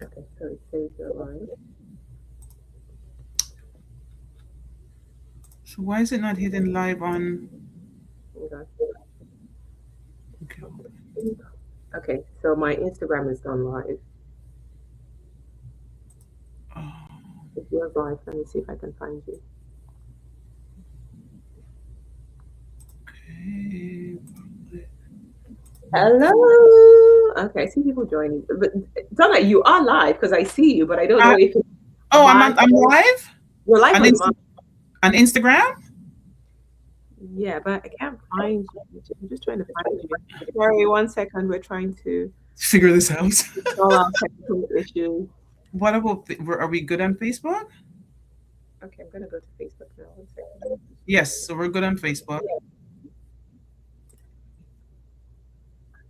Okay, so it says you're live. So why is it not hitting live on? Hold on. Okay, hold Okay, so my Instagram is gone live. on. Oh, If you're live, let me see if I can find you. okay. Hello. Okay, I see people joining. But Donna, you are live because I see you, but I don't I, know if it's oh, my. I'm live You're live on on my. On Instagram. Yeah, but I can't find you. I'm just trying to find you. Sorry, 1 second. We're trying to Figure this out. solve our technical issues. What about? Are we good on Facebook? Okay, I'm gonna go to Facebook now. 1 second. Yes, so we're good on Facebook.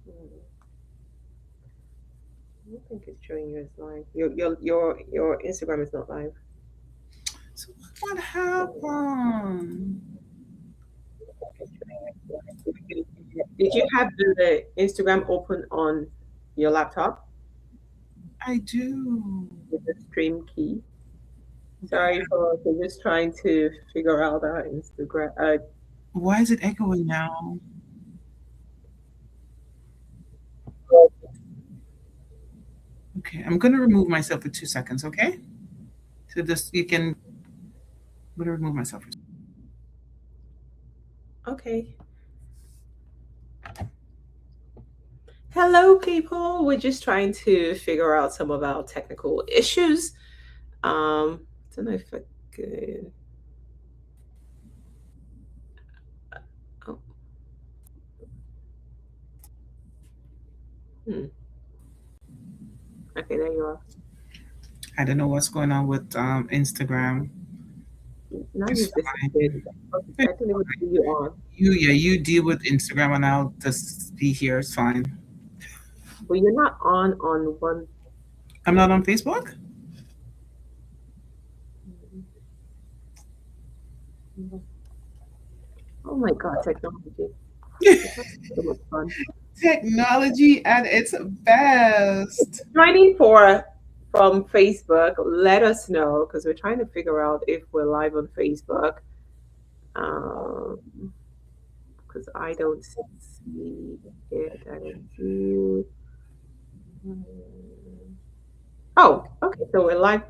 Hmm, I don't think it's showing you as live. Your Instagram is not live. So what happened? Did you have the Instagram open on your laptop I do. with the stream key? Sorry for just trying to figure out our Instagram. Why is it echoing now? Okay, I'm gonna remove myself for 2 seconds. Okay, so this you can. I'm gonna remove myself. Okay. Hello, people. We're just trying to figure out some of our technical issues. Don't know if I could. Oh, hmm. Okay, there you are. I don't know what's going on with Instagram. Now It's you've disappeared. Okay, fine. I didn't even see you on. You deal with Instagram, and I'll just be here. It's fine. But you're not on one. I'm not on Facebook. Oh my God, technology. It's not so much fun. Technology at its best. Joining for from Facebook, let us know because we're trying to figure out if we're live on Facebook. Um, because I don't see it. I don't see you. Oh, okay. So we're live.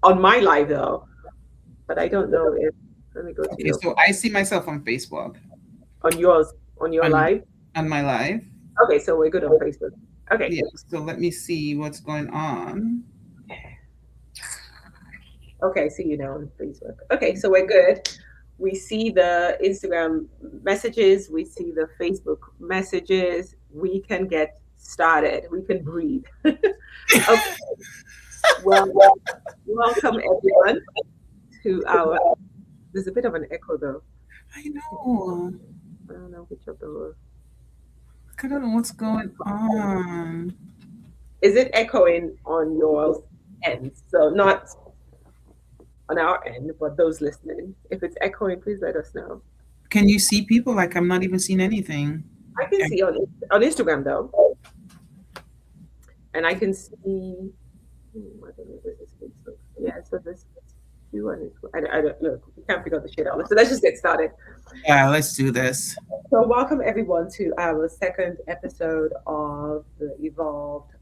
On my live though, but I don't know if. Let me go to Okay, your so I see myself on Facebook on yours on your on live. my live. Okay, so we're good on Facebook. Okay. Yeah. So let me see what's going on. Okay, I see you now on Facebook. Okay, so we're good. We see the Instagram messages, we see the Facebook messages. We can get started. We can breathe. Okay, well, welcome everyone to our. There's a bit of an echo though. I know. I don't know which of the. I don't know what's going on. Is it echoing on your end? So not on our end, but those listening. If it's echoing, please let us know. Can you see people? Like I'm not even seeing anything. I can see on Instagram though, and I can see. I don't know if this is Facebook. Yeah, so this two and it's, I don't look. We can't figure the shit out. So let's just get started. Yeah, let's do this. So welcome everyone to our second episode of the Evolved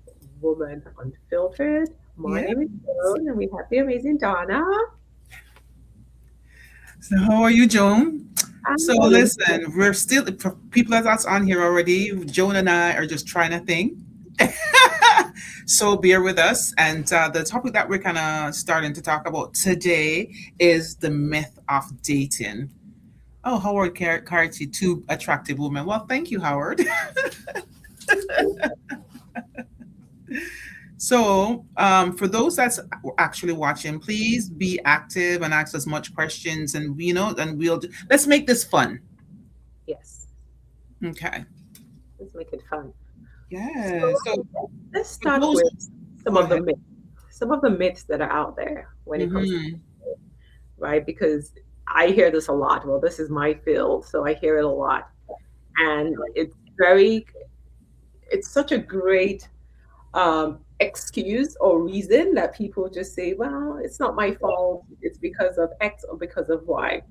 Woman Unfiltered. My Yeah. name is Joan, and we have the amazing Donna. So how are you, Joan? I'm So doing listen, we're still for people that's on here already. Joan and I are just trying a thing. So bear with us. And the topic that we're kind of starting to talk about today is the myth of dating. Oh, Howard Carty, two attractive women. Well, thank you, Howard. So, for those that's actually watching, please be active and ask as much questions, and and let's make this fun. yes. Okay. Let's make it fun. Yeah. So So, let's for start those, with some go of the ahead. myths, some of the myths that are out there when it comes to Hmm. right? Because I hear this a lot. Well, this is my field, so I hear it a lot, and it's such a great excuse or reason that people just say, well, it's not my fault. It's because of X or because of Y.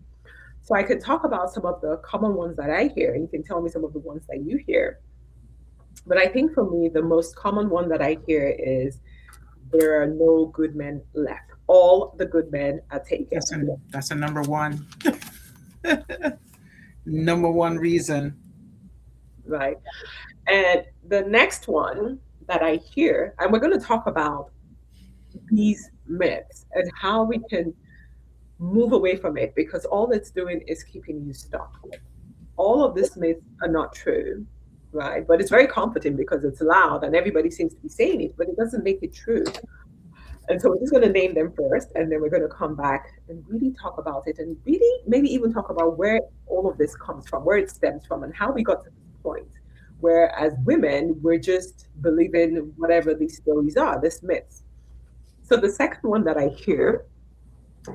So I could talk about some of the common ones that I hear, and you can tell me some of the ones that you hear. But I think for me, the most common one that I hear is there are no good men left. All the good men are taken. That's a number one. Number one reason. Right. And the next one that I hear, and we're going to talk about these myths and how we can move away from it because all it's doing is keeping you stuck. All of these myths are not true, right? But it's very comforting because it's loud and everybody seems to be saying it, but it doesn't make it true. And so we're just going to name them first, and then we're going to come back and really talk about it and really maybe even talk about where all of this comes from, where it stems from, and how we got to this point. Where as women, we're just believing whatever these stories are, these myths. So the second one that I hear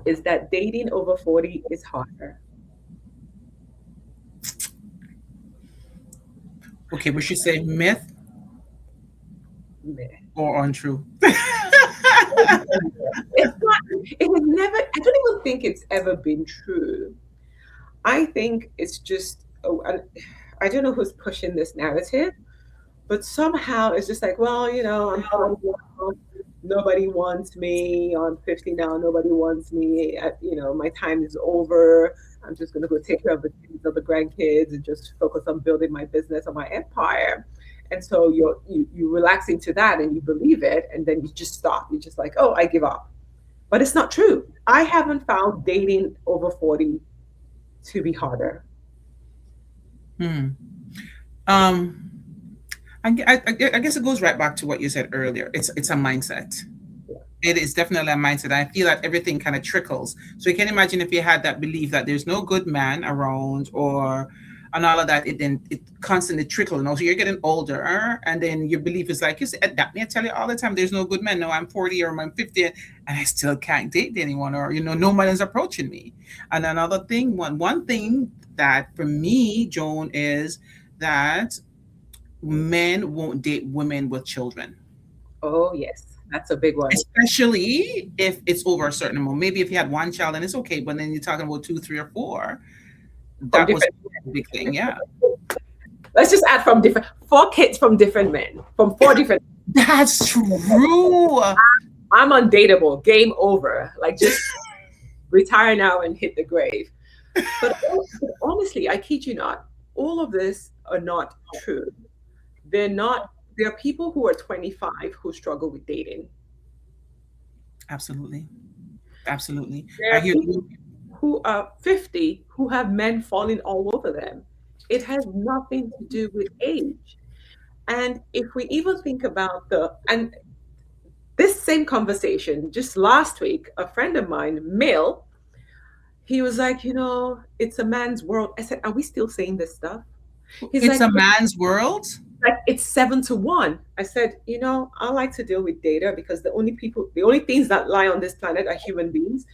is that dating over 40 is harder. Okay, we should say myth Myth. or untrue. It's not, it has never, I don't even think it's ever been true. I think it's just, oh, I don't know who's pushing this narrative, but somehow it's just like, well, I'm 40 now, nobody wants me. I'm 50 now, nobody wants me. My time is over. I'm just going to go take care of the kids, of the grandkids, and just focus on building my business or my empire. And so you relax into that and you believe it, and then you just stop. You're just like, oh, I give up. But it's not true. I haven't found dating over 40 to be harder. Hmm. Um, I guess it goes right back to what you said earlier. It's a mindset. It is definitely a mindset. I feel that everything kind of trickles. So you can imagine if you had that belief that there's no good man around or and all of that, it constantly trickles. And also you're getting older and then your belief is like, you said that me, I tell you all the time, there's no good man. No, I'm 40 or I'm 50 and I still can't date anyone or, no one is approaching me. And another thing, one thing that for me, Joan, is that men won't date women with children. Oh, yes. That's a big one. Especially if it's over a certain amount. Maybe if you had one child and it's okay, but then you're talking about two, three, or four. From That was different, a big thing, yeah. let's just add from different, four kids from different men, from four different. That's true. I'm undateable, game over. Like just retire now and hit the grave. But honestly, I kid you not, all of this are not true. They're not, there are people who are 25 who struggle with dating. Absolutely. Absolutely. There I are hear people you. who are 50 who have men falling all over them. It has nothing to do with age. And if we even think about and this same conversation just last week, a friend of mine, Mill, he was like, it's a man's world. I said, are we still saying this stuff? He's It's like, a man's world. it's 7 to 1. I said, I like to deal with data because the only things that lie on this planet are human beings.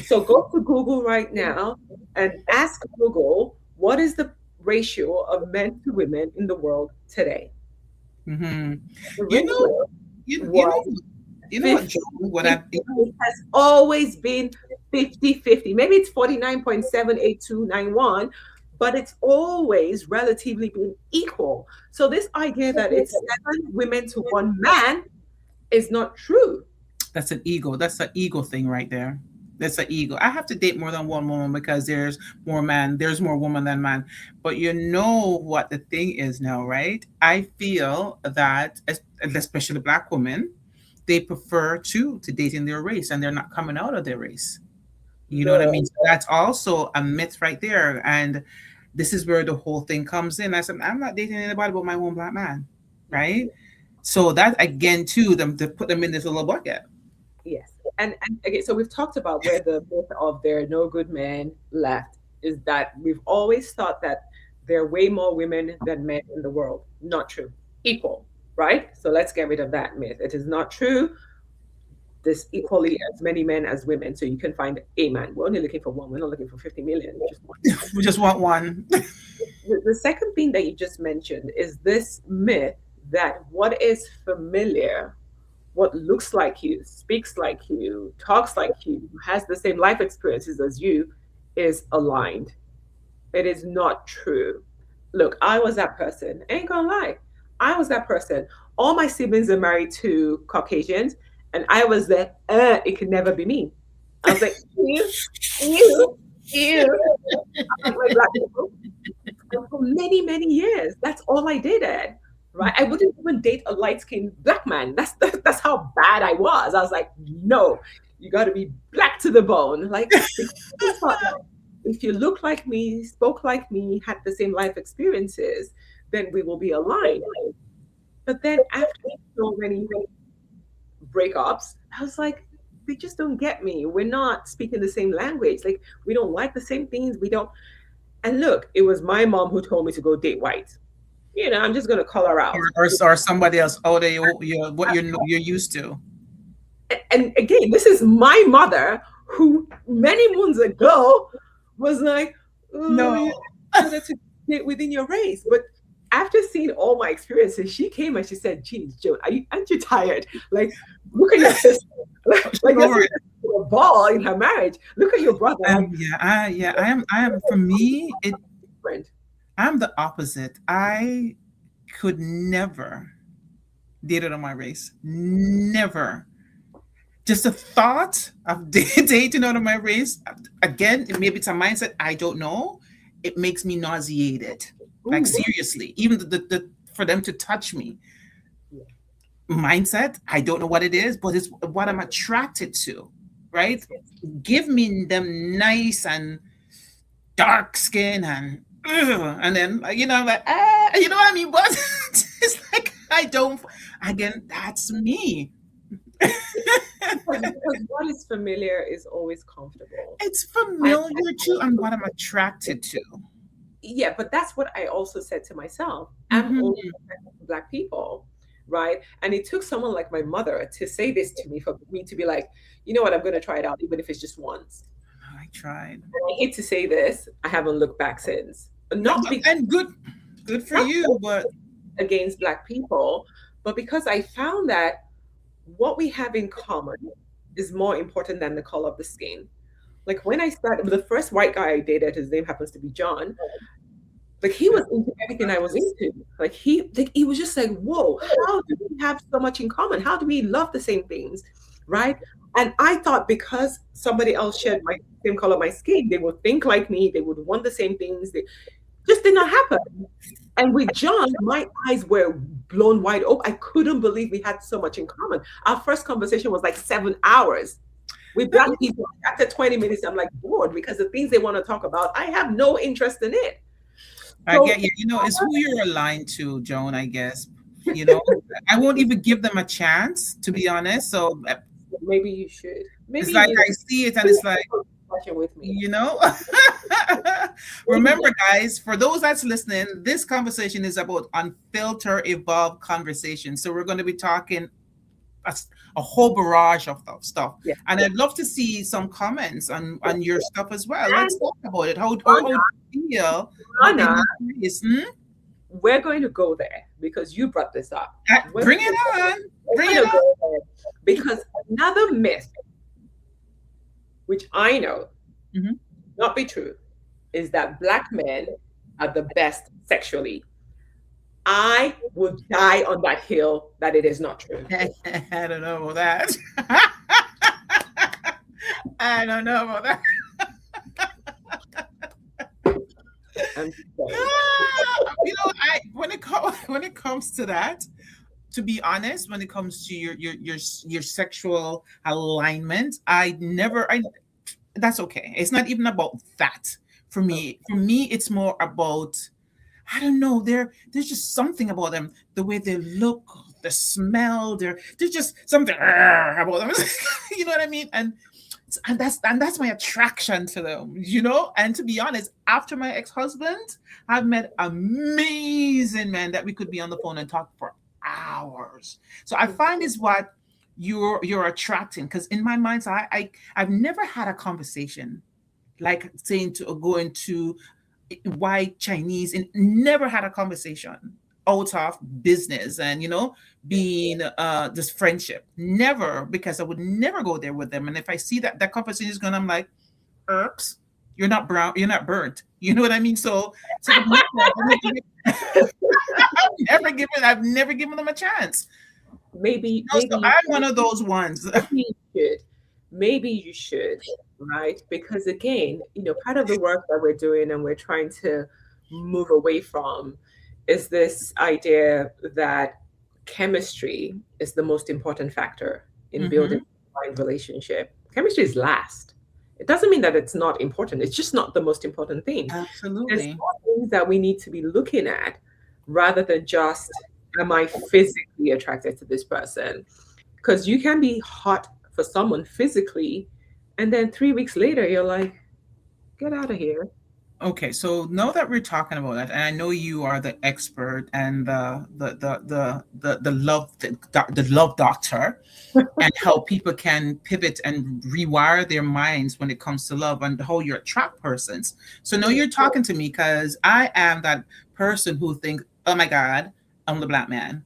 So go to Google right now and ask Google, what is the ratio of men to women in the world today? Hmm. The You know, ratio you know, was you know what, 50. Joan? What I, It has always been 50-50. Maybe it's 49.78291, but it's always relatively been equal. So this idea that it's 7 women to 1 man is not true. that's an ego. That's an ego thing right there. That's an ego. I have to date more than one woman because there's more woman than man. But you know what the thing is now, right? I feel that, especially black women, they prefer to date in their race and they're not coming out of their race. You know what I The mean? So that's also a myth right there. And this is where the whole thing comes in. I said, I'm not dating anybody but my own black man, right? So that again, too, them to put them in this little bucket. Yes. And again, so we've talked about where the myth of there are no good men left is that we've always thought that there are way more women than men in the world. Not true. Equal, right? So let's get rid of that myth. It is not true. There's equally as many men as women. So you can find a man. We're only looking for one. We're not looking for 50 million. Just one. We just want one. The second thing that you just mentioned is this myth that what is familiar, what looks like you, speaks like you, talks like you, has the same life experiences as you, is aligned. It is not true. Look, I was that person. Ain't gonna lie. I was that person. All my siblings are married to Caucasians, and I was the, it could never be me. I was like, you, you. I like black people. And for many, many years, that's all I did, Ed. Right? I wouldn't even date a light skinned black man. That's how bad I was. I was like, no, you got to be black to the bone. Like, because I thought if you look like me, spoke like me, had the same life experiences, then we will be aligned. But then after so many breakups, I was like, they just don't get me. We're not speaking the same language. Like, we don't like the same things. We don't. And look, it was my mom who told me to go date white. I'm just going to call her out. Or somebody else. Oh, you what you're used to. And again, this is my mother who many moons ago was like, oh, No. you're to get within your race. But after seeing all my experiences, she came and she said, geez, Joan, aren't you tired? Like, look at your sister. Like your sister a ball in her marriage. Look at your brother. Like, I am for me, friend. I'm the opposite. I could never date it on my race. Never. Just the thought of dating out of my race, again, maybe it's a mindset, I don't know. It makes me nauseated. Like, Ooh. seriously, even for them to touch me. Mindset, I don't know what it is, but it's what I'm attracted to, right? Give me them nice and dark skin and then like you know what I mean, but it's like I don't, again, that's me. Because what is familiar is always comfortable. It's familiar to and what I'm attracted to. Yeah, but that's what I also said to myself. I'm only attracted to black people, right? And it took someone like my mother to say this to me for me to be like, you know what, I'm going to try it out, even if it's just once. I tried. And I hate to say this, I haven't looked back since. Not because And good for you, but against black people, but because I found that what we have in common is more important than the color of the skin. Like when I started, the first white guy I dated, his name happens to be John. Like he was into everything I was into. Like he was just like, whoa, how do we have so much in common? How do we love the same things, right? And I thought because somebody else shared my same color of my skin, they would think like me, they would want the same things. They just did not happen. And with John, my eyes were blown wide open. I couldn't believe we had so much in common. Our first conversation was like 7 hours. With black people, after 20 minutes, I'm like bored because the things they want to talk about, I have no interest in it. I So get you. It's who you're aligned to, Joan, I guess. I won't even give them a chance, to be honest. So maybe you should. it's Maybe like you I see it and it's like, with me. Remember, guys, for those that's listening, this conversation is about unfiltered, evolved conversation. So we're going to be talking a, a whole barrage of stuff. Yeah. And I'd love to see some comments on your stuff as well. Let's talk about it. How Donna, do you feel? Donna, Yes. we're going to go there because you brought this up. Bring it on. Bring it on. Go there because another myth, which I know not be true, is that black men are the best sexually. I would die on that hill that it is not true. I don't know about that. I don't know about that. I'm sorry. When it comes to that, to be honest, when it comes to your sexual alignment, that's okay. It's not even about that for me. For me, it's more about, I don't know. There's just something about them, the way they look, the smell. There's just something about them. You know what I mean? And that's my attraction to them. And to be honest, after my ex-husband, I've met amazing men that we could be on the phone and talk for hours. So I find is what you're attracting, because in my mind, I've never had a conversation like saying to go into white Chinese and never had a conversation. out of business and being this friendship. Never, because I would never go there with them. And if I see that conversation is going, I'm like, oops, you're not brown, you're not burnt. You know what I mean? So with me, I've never given them a chance. maybe So maybe you I'm one of those ones. maybe you should. Maybe you should, right? Because again, part of the work that we're doing and we're trying to move away from is this idea that chemistry is the most important factor in building Hmm. a fine relationship. Chemistry is last. It doesn't mean that it's not important. It's just not the most important thing. There's Absolutely. more things that we need to be looking at rather than just, am I physically attracted to this person? Because you can be hot for someone physically, and then 3 weeks later, you're like, get out of here. Okay, so now that we're talking about that, and I know you are the expert and the love doctor, and how people can pivot and rewire their minds when it comes to love and how you attract persons. So now you're talking to me because I am that person who thinks, oh my God, I'm the black man.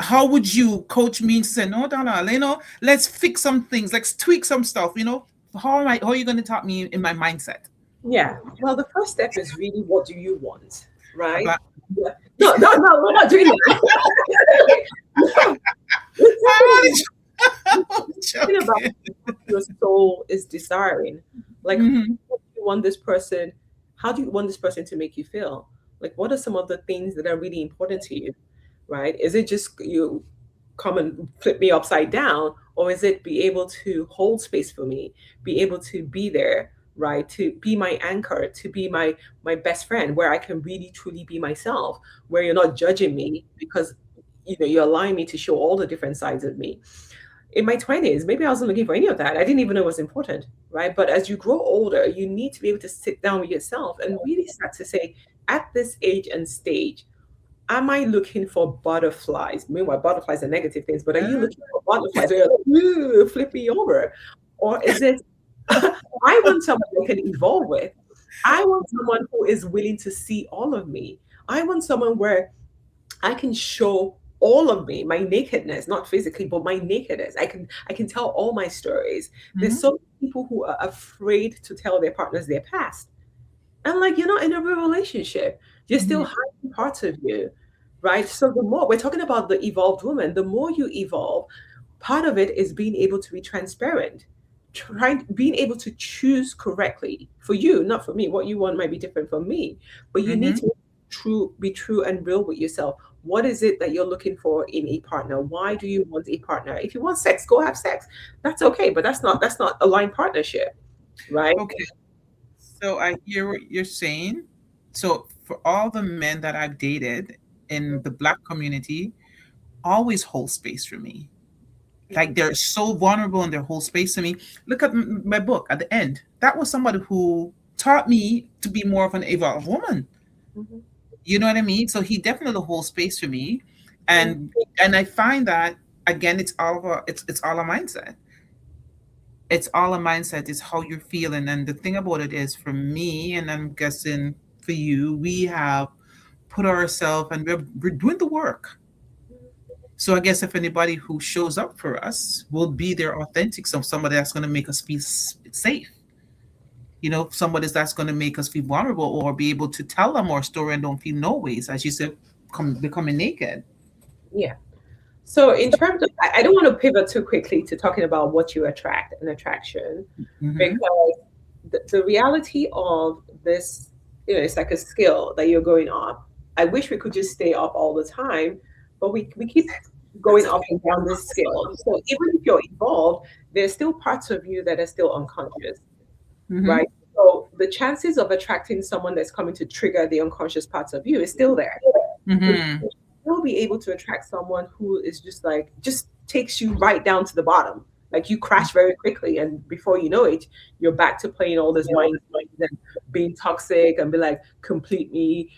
How would you coach me and say, no, Donna, let's fix some things, let's tweak some stuff, how are you going to talk me in my mindset? Yeah. Well, the first step is really, what do you want? A Right? black Yeah. No, no, no, we're not doing that. No, we're I'm talking, only we're talking about joking. what your soul is desiring. Like, Mhm. what do you want this person, how do you want this person to make you feel? Like, what are some of the things that are really important to you? Right? Is it just you come and flip me upside down, or is it be able to hold space for me, be able to be there, right? To be my anchor, to be my best friend, where I can really truly be myself, where you're not judging me because you're allowing me to show all the different sides of me. In my 20s, maybe I wasn't looking for any of that. I didn't even know it was important, right? But as you grow older, you need to be able to sit down with yourself and really start to say, at this age and stage, am I looking for butterflies? Meanwhile, butterflies are negative things, but are you Uh, looking for butterflies where you're like, "Ooh, flip me over?" Or is it, I want someone I can evolve with? I want someone who is willing to see all of me. I want someone where I can show all of me, my nakedness, not physically, but my nakedness. I can tell all my stories. There's mhm, so many people who are afraid to tell their partners their past. And like, you're not in a real relationship. You're still mhm, hiding parts of you, right? So the more we're talking about the evolved woman, the more you evolve, part of it is being able to be transparent, being able to choose correctly for you, not for me. What you want might be different from me, but you need mhm. to be true and real with yourself. What is it that you're looking for in a partner? Why do you want a partner? If you want sex, go have sex. That's okay, but that's not aligned partnership, right? Okay, so I hear what you're saying. So for all the men that I've dated in the black community, always hold space for me. Like they're so vulnerable in their whole space to me. Look at my book at the end. That was somebody who taught me to be more of an evolved woman. Mhm. You know what I mean? So he definitely holds space for me, And and I find that again, it's all a mindset. It's all a mindset. It's how you're feeling, and the thing about it is, for me, and I'm guessing for you, we have put ourselves and we're doing the work. So I guess if anybody who shows up for us will be their authentic, so somebody that's going to make us feel safe. Somebody that's going to make us feel vulnerable or be able to tell them our story and don't feel no ways, as you said, becoming naked. yeah. So in terms of, I don't want to pivot too quickly to talking about what you attract and attraction, Hmm. because the reality of this, it's like a skill that you're going up. I wish we could just stay up all the time, but we keep That's going up and down this skill. So even if you're evolved, there's still parts of you that are still unconscious, okay. right? So the chances of attracting someone that's coming to trigger the unconscious parts of you is still there. But Hmm. you'll be able to attract someone who is just takes you right down to the bottom. Like, you crash very quickly, and before you know it, you're back to playing all this mind games and being toxic and be like, complete me,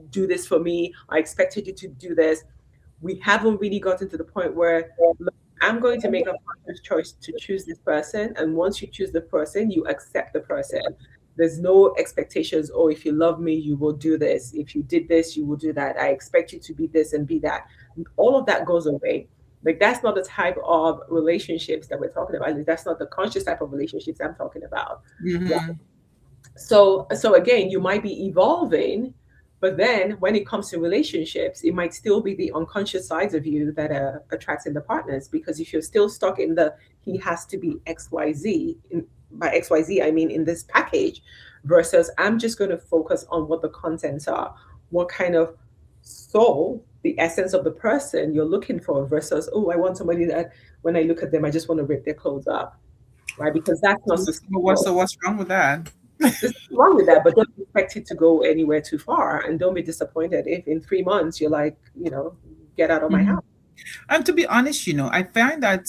do this for me. I expected you to do this. We haven't really gotten to the point where, look, I'm going to make a conscious choice to choose this person. And once you choose the person, you accept the person. There's no expectations. Oh, if you love me, you will do this. If you did this, you will do that. I expect you to be this and be that. All of that goes away. Like that's not the type of relationships that we're talking about. Like, that's not the conscious type of relationships I'm talking about. Mm-hmm. So again, you might be evolving, but then when it comes to relationships, it might still be the unconscious sides of you that are attracting the partners. Because if you're still stuck in the he has to be XYZ, by XYZ I mean in this package, versus I'm just going to focus on what the contents are, what kind of soul, the essence of the person you're looking for, versus oh, I want somebody that when I look at them I just want to rip their clothes up, right? Because that's not So sustainable. what's wrong with that? There's nothing wrong with that, but don't expect it to go anywhere too far, and don't be disappointed if in 3 months you're like, get out of my Mhm. house. And to be honest, I find that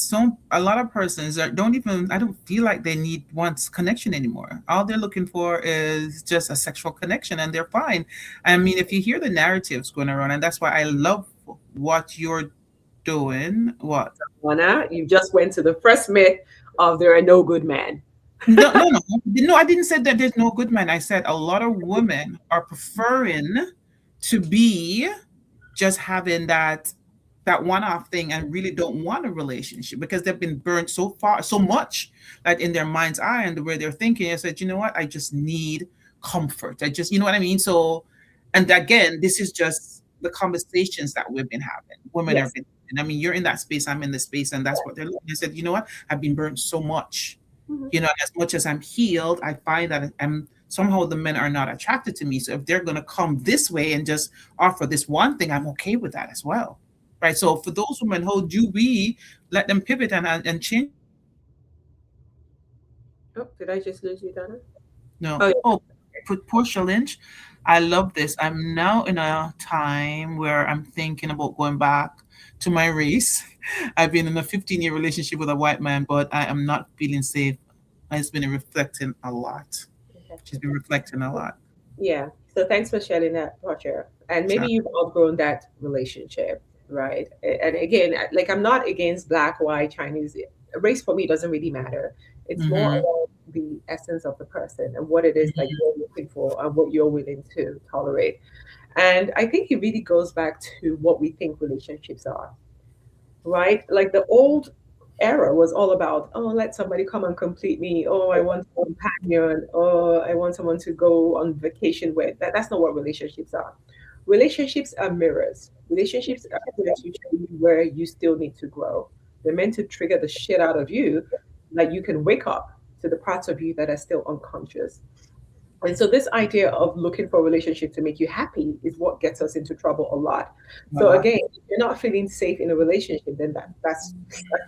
a lot of persons that don't even I don't feel like they need wants connection anymore. All they're looking for is just a sexual connection, and they're fine. I mean, if you hear the narratives going around, and that's why I love what you're doing. What? Donna, you just went to the first myth of there are no good men. No, no, no, no. I didn't say that there's no good man. I said a lot of women are preferring to be just having that one-off thing and really don't want a relationship because they've been burned so far so much that in their mind's eye and the way they're thinking, I said, you know what, I just need comfort. I just, you know what I mean? So, and again, this is just the conversations that we've been having, women have Yes. been, and I mean, you're in that space, I'm in the space, and that's what they're looking. I said, you know what, I've been burned so much, Mhm. as much as I'm healed, I find that I'm somehow the men are not attracted to me. So if they're going to come this way and just offer this one thing, I'm okay with that as well. Right. So for those women, how do we let them pivot and change their mindset and just say, you know what? Oh, did I just lose you, Donna? No. Oh, yeah. Oh, put Portia Lynch. I love this. I'm now in a time where I'm thinking about going back to my race. I've been in a 15-year relationship with a white man, but I am not feeling safe. It's been reflecting a lot. Okay. She's been reflecting a lot. Yeah. So thanks for sharing that, Roger. And maybe you've outgrown that relationship, right? And again, like I'm not against black, white, Chinese. Race for me doesn't really matter. It's more Mm-hmm. about the essence of the person and what it is that Mm-hmm. you're looking for and what you're willing to tolerate. And I think it really goes back to what we think relationships are, right? Like the old era was all about, oh, let somebody come and complete me. Oh, I want a companion. Oh, I want someone to go on vacation with. That's not what relationships are. Relationships are mirrors. Relationships are there to show you where you still need to grow. They're meant to trigger the shit out of you, that you can wake up to the parts of you that are still unconscious. And so this idea of looking for a relationship to make you happy is what gets us into trouble a lot. A So lot. again, if you're not feeling safe in a relationship, then that's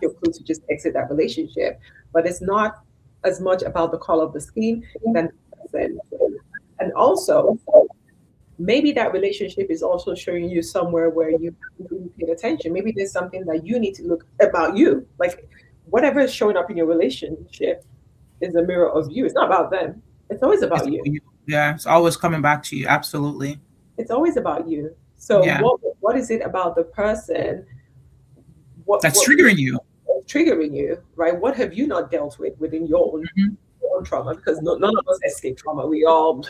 your clue to just exit that relationship. But it's not as much about the color of the skin than the person. And also, maybe that relationship is also showing you somewhere where you haven't really paid attention. Maybe there's something that you need to look about you. Like whatever is showing up in your relationship is a mirror of you. It's not about them. It's always It's about you. yeah, it's always coming back to you. Absolutely. It's always about you. So Yeah. what is it about the person? That's What triggering you. is triggering you, right? What have you not dealt with within Mhm. your own trauma? Because none of us escape trauma. We all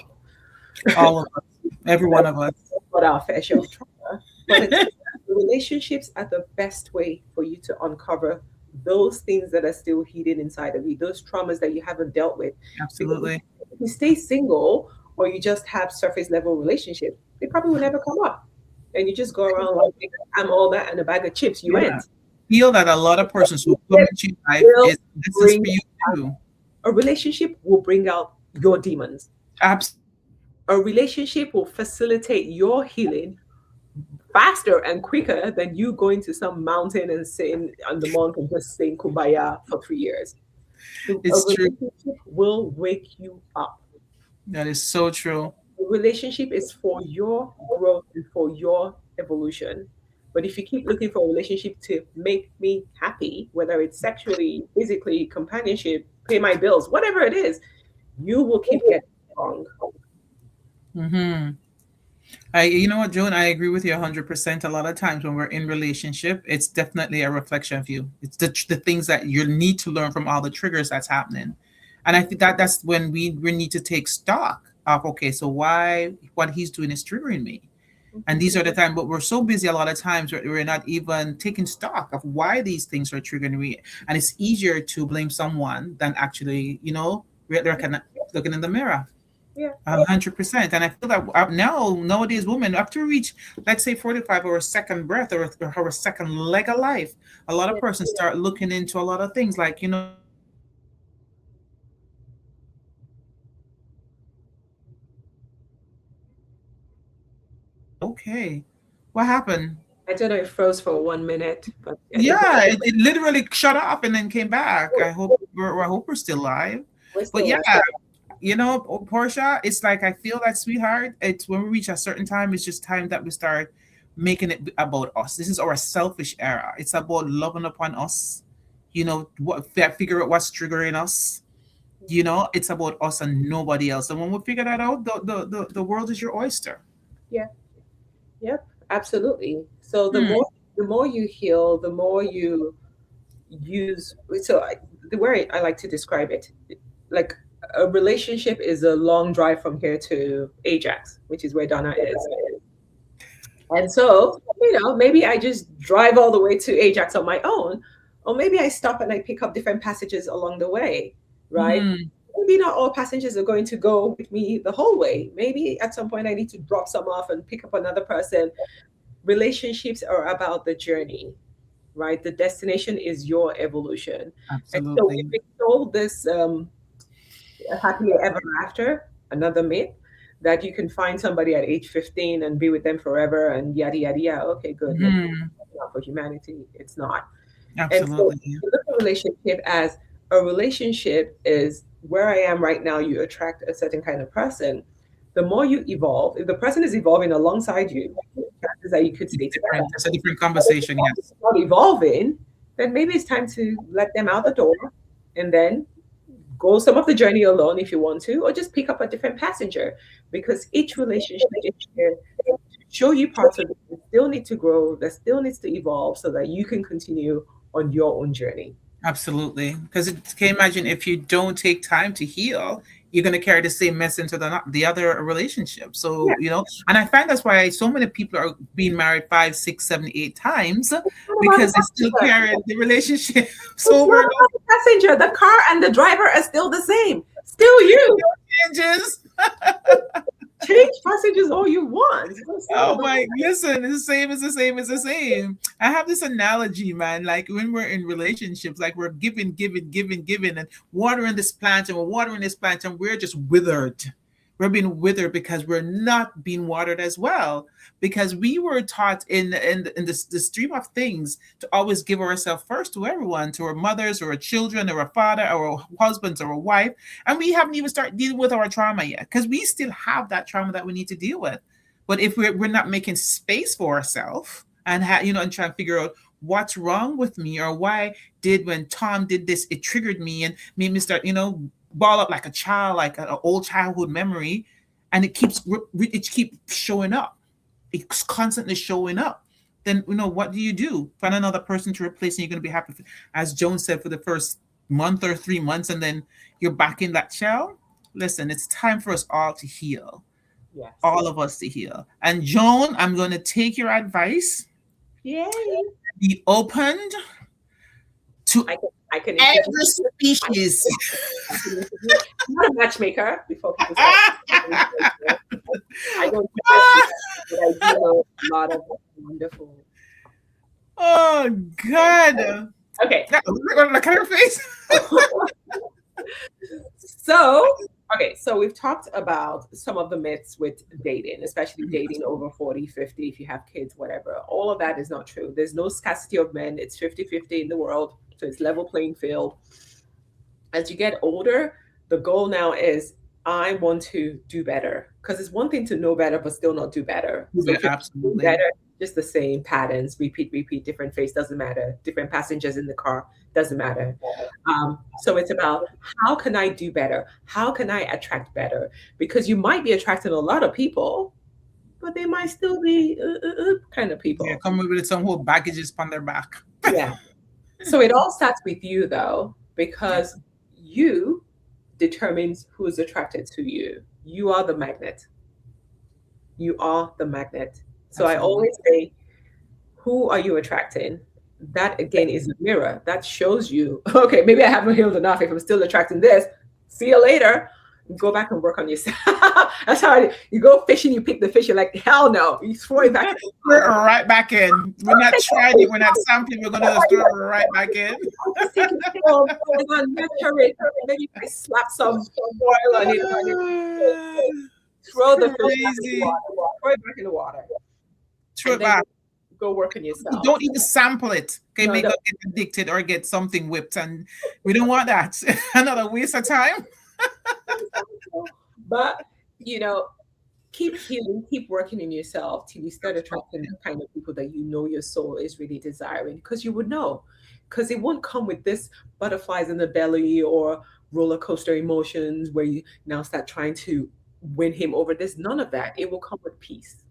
All of us. Every one of us. got our fair share of trauma. But it's relationships are the best way for you to uncover those things that are still hidden inside of you, those traumas that you haven't dealt with. Because Absolutely. if you stay single or you just have surface level relationships, they probably will never come up. And you just go around like I'm all that and a bag of chips. You Yeah. ain't. Feel that a lot of persons who come It into your life will is this is bring for you too. a relationship will bring out your demons. Absolutely. A relationship will facilitate your healing faster and quicker than you going to some mountain and sitting on the monk and just saying kumbaya for 3 years. A It's true. relationship will wake you up. That is so true. A relationship is for your growth and for your evolution. But if you keep looking for a relationship to make me happy, whether it's sexually, physically, companionship, pay my bills, whatever it is, you will keep getting wrong. Hmm. You know what, Joan, I agree with you 100%. A lot of times when we're in relationship, it's definitely a reflection of you. It's the things that you need to learn from all the triggers that's happening. And I think that that's when we need to take stock of, okay, so why what he's doing is triggering me. And Mhm. these are the time, but we're so busy a lot of times we're not even taking stock of why these things are triggering me. And it's easier to blame someone than actually, looking in the mirror. Yeah. 100%. And I feel that now, nowadays, women, up to reach, let's say 45 or a second breath or a second leg of life, a lot of Yeah. persons start looking into a lot of things like, okay, what happened? I don't know, it froze for 1 minute, but I think Yeah, it literally shut off and then came back. I hope we're still live. we're But still yeah, live. Portia, it's like I feel that, sweetheart. It's when we reach a certain time, it's just time that we start making it about us. This is our selfish era. It's about loving upon us. Figure out what's triggering us. It's about us and nobody else. And when we figure that out, the world is your oyster. Yeah. Yep. Absolutely. So Hmm. the more you heal, the more you use. The way I like to describe it, like a relationship is a long drive from here to Ajax, which is where Donna is. And so, maybe I just drive all the way to Ajax on my own, or maybe I stop and I pick up different passages along the way, right? Hmm. Maybe not all passengers are going to go with me the whole way. Maybe at some point I need to drop some off and pick up another person. Relationships are about the journey, right? The destination is your evolution. And so we've Absolutely. been told this happily ever after, another myth, that you can find somebody at age 15 and be with them forever and yada, yada, yada. Okay, good. Let's Hmm. not for humanity. It's not. And so Absolutely. you look at relationship as a relationship is where I am right now, you attract a certain kind of person. The more you evolve, if the person is evolving alongside you, chances that you could It's stay together. different. It's a different But if conversation. it's Yes. not evolving, then maybe it's time to let them out the door and then go some of the journey alone if you want to, or just pick up a different passenger because each relationship is here to show you parts of it that still need to grow, that still needs to evolve so that you can continue on your own journey. Absolutely. Because can you imagine if you don't take time to heal, you're going to carry the same mess into the other relationship. Yeah. So, and I find that's why so many people are being married 5, 6, 7, 8 times What about the because they still passenger? carry the relationship It's over not and over. about the passenger. The car and the driver are still the same. Still you. Changes. Change passengers all you want. It's not Oh about my, listen, it's the same, it's the same, it's the same. I have this analogy, man. Like when we're in relationships, like we're giving, giving, giving, giving, and watering this plant, and we're watering this plant, and we're just withered. We're being withered because we're not being watered as well. Because we were taught in the stream of things to always give ourselves first to everyone, to our mothers or our children or our father or our husbands or our wife, and we haven't even started dealing with our trauma yet because we still have that trauma that we need to deal with. But if we're not making space for ourselves and and trying to figure out what's wrong with me or why did when Tom did this, it triggered me and made me start, ball up like a child, like an old childhood memory, and it keeps showing up. It's constantly showing up. Then what do you do? Find another person to replace, and you're going to be happy, as Joan said, for the first month or 3 months, and then you're back in that shell. Listen, it's time for us all to heal, yes. all of us to heal. And Joan, I'm going to take your advice, Yay. be opened to I can introduce every I species. can introduce. I'm not a matchmaker before people start. I don't do matchmaking, but I do know a lot of wonderful. Oh, God. Okay. Look at her face. So, so we've talked about some of the myths with dating, especially dating over 40, 50, if you have kids, whatever. All of that is not true. There's no scarcity of men. It's 50-50 in the world. So it's level playing field. As you get older, the goal now is I want to do better. Because it's one thing to know better, but still not do better. So if you're doing Absolutely. better, just the same patterns, repeat, repeat, different face, doesn't matter. Different passengers in the car, doesn't matter. So it's about how can I do better? How can I attract better? Because you might be attracting a lot of people, but they might still be kind of Yeah, people. come with some whole baggages on their back. Yeah. So it all starts with you though, Yeah. because you determines who is attracted to you. You are the magnet. You are the magnet. So I Absolutely. always say, who are you attracting? That again is a mirror that shows you, okay, maybe I haven't healed enough. If I'm still attracting this, see you later. Go back and work on yourself. That's how you go fishing, you pick the fish, you're like, hell no. You throw it back in the We're water. right back in. We're not trying it. We're not sampling. We're going to just throw it right back in. I'll just take it home, and then nurture it. Maybe I slap some oil on it, throw the fish back in the Crazy. water, throw it back in the water, Throw and it then back. go work on yourself. Don't even sample it. Okay, No, make no. us get addicted or get something whipped, and we don't want that. Another waste of time. But you know, keep healing, keep working in yourself till you start attracting the kind of people that you know your soul is really desiring. Because you would know, because it won't come with this butterflies in the belly or roller coaster emotions where you now start trying to win him over. There's none of that. It will come with peace,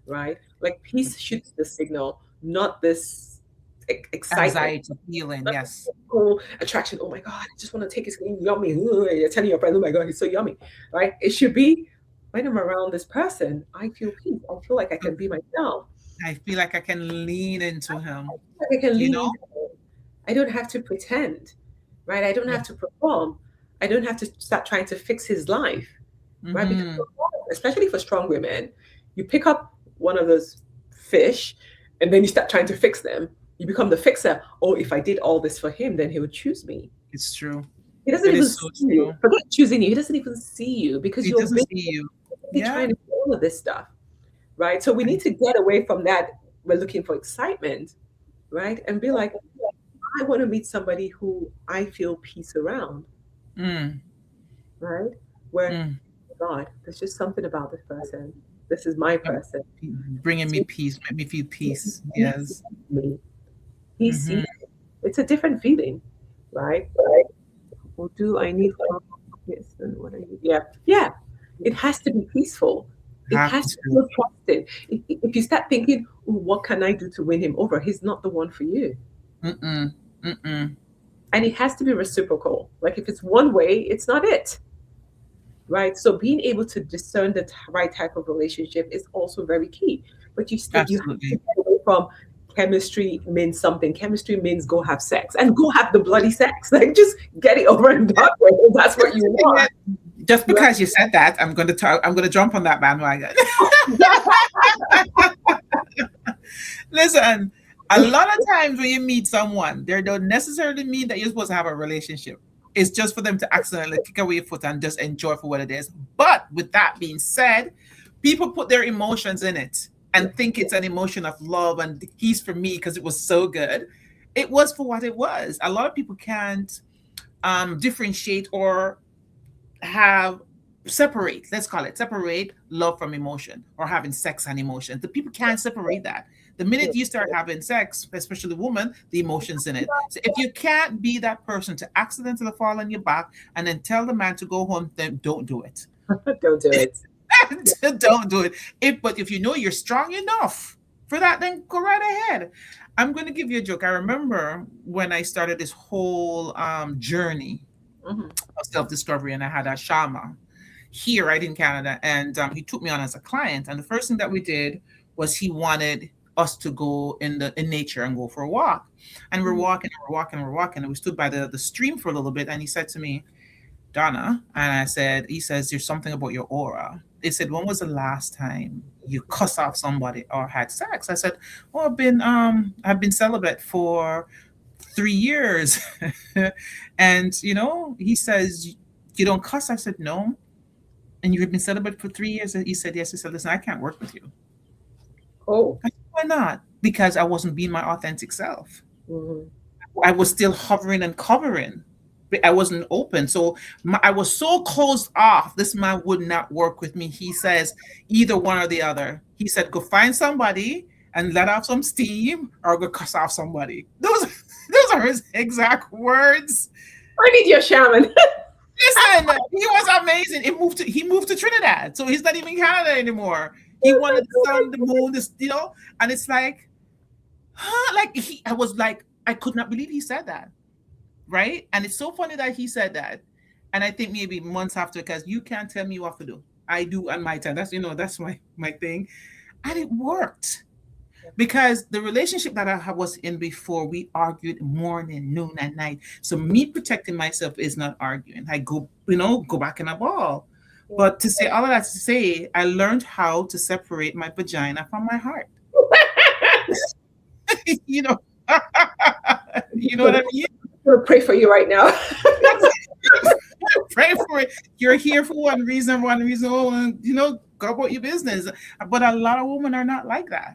right? Like peace shoots the signal, not this excitement. Anxiety, healing, Not yes. physical attraction. Oh my God, I just want to take his yummy. Ugh, you're telling your friend, oh my God, he's so yummy, right? It should be when I'm around this person, I feel peace. I feel like I can be myself. I feel like I can lean into him, Like I can you lean know? into it. I don't have to pretend, right? I don't Yeah. have to perform. I don't have to start trying to fix his life, right? Because Mm-hmm. especially for strong women, you pick up one of those fish and then you start trying to fix them. You become the fixer. Oh, if I did all this for him, then he would choose me. It's true. He doesn't It even is so see you. true. Forget choosing you. He doesn't even see you because It you're doesn't see you. busy Yeah. trying to do all of this stuff, right? So we need to get away from that. We're looking for excitement, right? And be like, I want to meet somebody who I feel peace around, Mm, right? Where, mm. God, there's just something about this person. This is my person. Bringing me peace, make me feel peace. Yes. Me. He Mm-hmm. sees. It's a different feeling, right? Well, do I need yes, and what are you? Yeah, yeah. It has to be peaceful. It Have has to to. feel trusted. If you start thinking, "Ooh, what can I do to win him over?" He's not the one for you. Mm-mm. Mm-mm. And it has to be reciprocal. Like if it's one way, it's not it, right? So being able to discern the right type of relationship is also very key. But you have to Absolutely. get away from chemistry means something. Chemistry means go have sex and go have the bloody sex. Like just get it over and done with. If that's what you want, Just right? because you said that, I'm going to talk. I'm going to jump on that bandwagon. Listen, a lot of times when you meet someone, they don't necessarily mean that you're supposed to have a relationship. It's just for them to accidentally kick away your foot and just enjoy for what it is. But with that being said, people put their emotions in it Yeah. and think it's an emotion of love and he's for me because it was so good. It was for what it was. A lot of people can't differentiate or have separate, let's call it separate love from emotion or having sex and emotion. The people can't separate that. The minute you start having sex, especially the woman, the emotions in it. So if you can't be that person to accidentally fall on your back and then tell the man to go home, then don't do it. Don't do it. Don't do it. But if you know you're strong enough for that, then go right ahead. I'm going to give you a joke. I remember when I started this whole journey Mhm. of self discovery, and I had a shaman here right in Canada, and he took me on as a client. And the first thing that we did was he wanted us to go in nature and go for a walk. And we're Mhm. walking, and we're walking, and we're walking, and we stood by the stream for a little bit. And he said to me, Donna, and I said, he says, there's something about your aura. He said, when was the last time you cussed off somebody or had sex? I said, well, I've been celibate for 3 years. And he says, you don't cuss. I said, no. And you've been celibate for 3 years? He said, yes. He said, listen, I can't work with you. Oh. I said, why not? Because I wasn't being my authentic self. Mhm. I was still hovering and covering. I wasn't open. So I was so closed off. This man would not work with me. He says, either one or the other. He said, go find somebody and let off some steam or go cuss off somebody. Those are his exact words. I need your shaman. Listen, he was amazing. He moved to Trinidad. So he's not even in Canada anymore. He wanted the sun, the moon, and it's like, huh? I was like, I could not believe he said that. Right? And it's so funny that he said that. And I think maybe months after, because you can't tell me what to do. I do on my time. That's that's my thing. And it worked. Because the relationship that was in before, we argued morning, noon, and night. So me protecting myself is not arguing. I go back in a ball. Yeah. But to say all of that to say, I learned how to separate my vagina from my heart. you know, you know what I mean? I'm gonna pray for you right now. Pray for it. You're here for one reason, and go about your business. But a lot of women are not like that.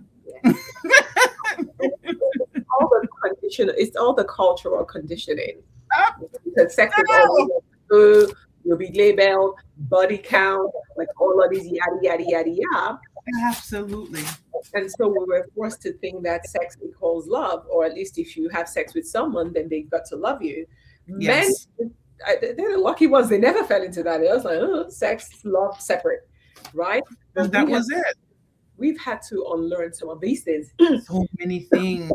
All the condition, it's all the cultural conditioning. Ah, Because sex is always no. like, you'll be labeled, body count, like all of these yada yada yada yada. Absolutely. And so we were forced to think that sex equals love, or at least if you have sex with someone, then they've got to love you. Men, Yes. they're the lucky ones. They never fell into that. It was like, oh, sex, love, separate, right? But And that was it. we've had to unlearn some of these things. So many things.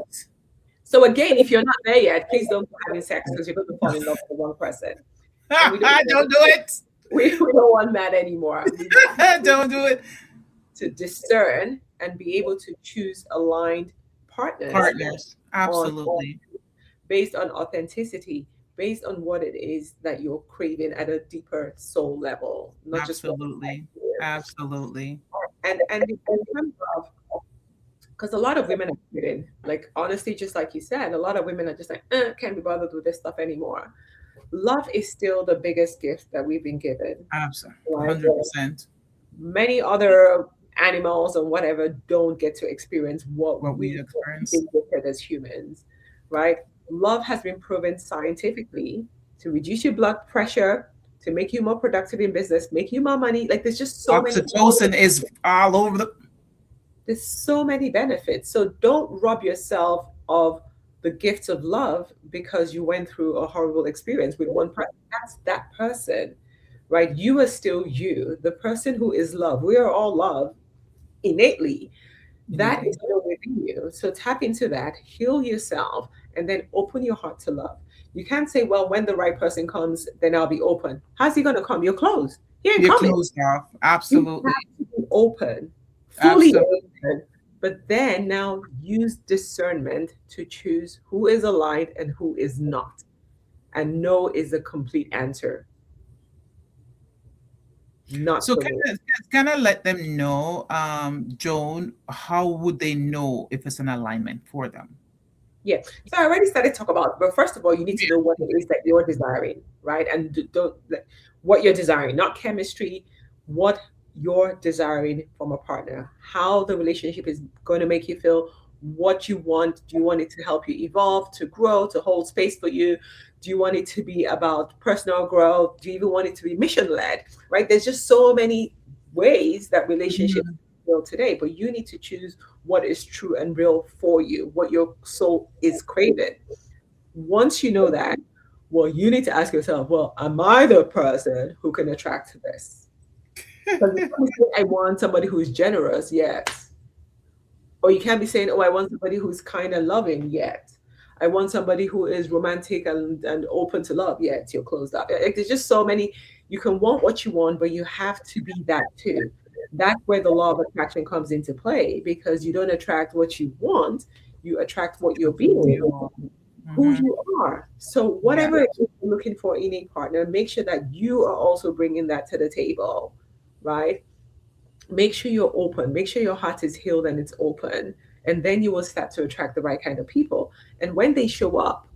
So again, if you're not there yet, please don't go having sex because you're going to fall in love with the wrong person, and we don't Don't do it. we don't want that anymore. We Don't do it. to discern and be able to choose aligned partners Partners. on Absolutely. based on authenticity, based on what it is that you're craving at a deeper soul level, not just what Absolutely. you Absolutely. and in terms of because a lot of women are quitting, like honestly, just like you said, a lot of women are just like, can't be bothered with this stuff anymore. Love is still the biggest gift that we've been given. Absolutely. Right? 100%. Many other animals and whatever don't get to experience what What we we've experience. been gifted as humans, right? Love has been proven scientifically to reduce your blood pressure, to make you more productive in business, make you more money. Like Oxytocin is all over the. there's so many benefits. So don't rob yourself of the gift of love because you went through a horrible experience with one person. That's that person, right? You are still you, the person who is love. We are all love innately. That is Innately. still within you. So tap into that, heal yourself, and then open your heart to love. You can't say, well, when the right person comes, then I'll be open. How's he going to come? You're closed. He ain't You're coming. closed off. You Absolutely. have to be open, fully Absolutely. open. But then now use discernment to choose who is aligned and who is not. And no is a complete answer. Not So for me. kind of let them know, Joan, how would they know if it's an alignment for them? Yeah. So I already started to talk about, but first of all, you need to know what it is that you're desiring, right? And don't like what you're desiring, not chemistry, what you're desiring from a partner, how the relationship is going to make you feel, what you want. Do you want it to help you evolve, to grow, to hold space for you? Do you want it to be about personal growth? Do you even want it to be mission led, right? There's just so many ways that relationships Mhm. build today, but you need to choose what is true and real for you, what your soul is craving. Once you know that, well, you need to ask yourself, well, am I the person who can attract this? Because you can't be saying, I want somebody who's generous, yes. Or you can't be saying, oh, I want somebody who's kind and loving, yet. I want somebody who is romantic and open to love, yet you're closed up. Like, there's just so many. You can want what you want, but you have to be that too. That's where the law of attraction comes into play because you don't attract what you want, you attract what you're being, who Mhm. you are. So, Yeah. whatever it is you're looking for in a partner, make sure that you are also bringing that to the table, right? Make sure you're open, make sure your heart is healed and it's open, and then you will start to attract the right kind of people. And when they show up,